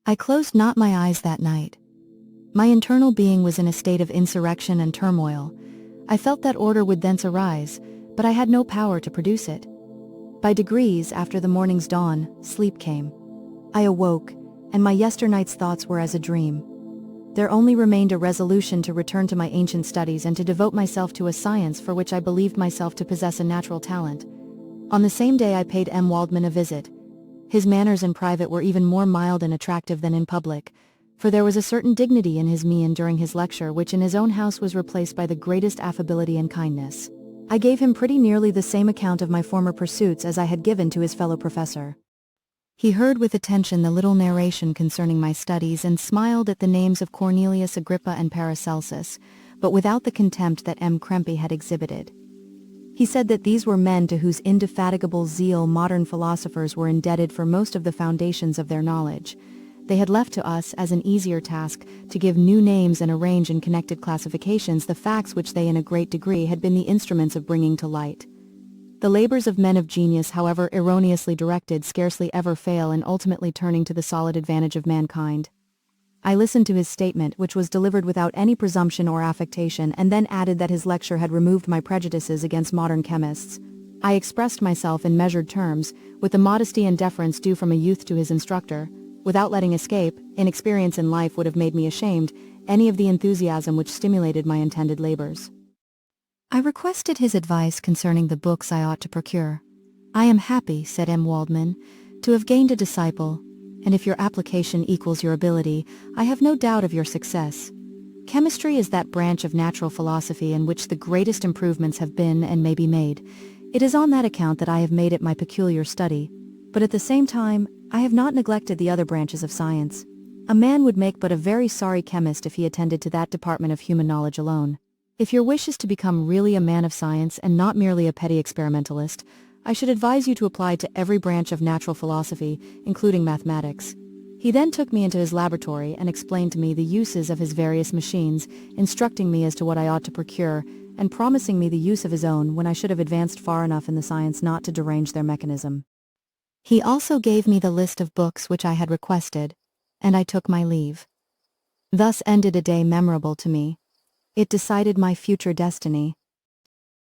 I closed not my eyes that night. My internal being was in a state of insurrection and turmoil. I felt that order would thence arise, but I had no power to produce it. By degrees, after the morning's dawn, sleep came. I awoke, and my yesternight's thoughts were as a dream. There only remained a resolution to return to my ancient studies and to devote myself to a science for which I believed myself to possess a natural talent. On the same day I paid M. Waldman a visit. His manners in private were even more mild and attractive than in public, for there was a certain dignity in his mien during his lecture which in his own house was replaced by the greatest affability and kindness. I gave him pretty nearly the same account of my former pursuits as I had given to his fellow professor. He heard with attention the little narration concerning my studies and smiled at the names of Cornelius Agrippa and Paracelsus, but without the contempt that M. Krempe had exhibited. He said that these were men to whose indefatigable zeal modern philosophers were indebted for most of the foundations of their knowledge. They had left to us as an easier task to give new names and arrange in connected classifications the facts which they in a great degree had been the instruments of bringing to light. The labors of men of genius, however erroneously directed, scarcely ever fail in ultimately turning to the solid advantage of mankind. I listened to his statement, which was delivered without any presumption or affectation, and then added that his lecture had removed my prejudices against modern chemists. I expressed myself in measured terms, with the modesty and deference due from a youth to his instructor, without letting escape, inexperience in life would have made me ashamed, any of the enthusiasm which stimulated my intended labors. I requested his advice concerning the books I ought to procure. I am happy, said M. Waldman, to have gained a disciple, and if your application equals your ability, I have no doubt of your success. Chemistry is that branch of natural philosophy in which the greatest improvements have been and may be made. It is on that account that I have made it my peculiar study, but at the same time, I have not neglected the other branches of science. A man would make but a very sorry chemist if he attended to that department of human knowledge alone. If your wish is to become really a man of science and not merely a petty experimentalist, I should advise you to apply to every branch of natural philosophy, including mathematics. He then took me into his laboratory and explained to me the uses of his various machines, instructing me as to what I ought to procure, and promising me the use of his own when I should have advanced far enough in the science not to derange their mechanism. He also gave me the list of books which I had requested, and I took my leave. Thus ended a day memorable to me. It decided my future destiny.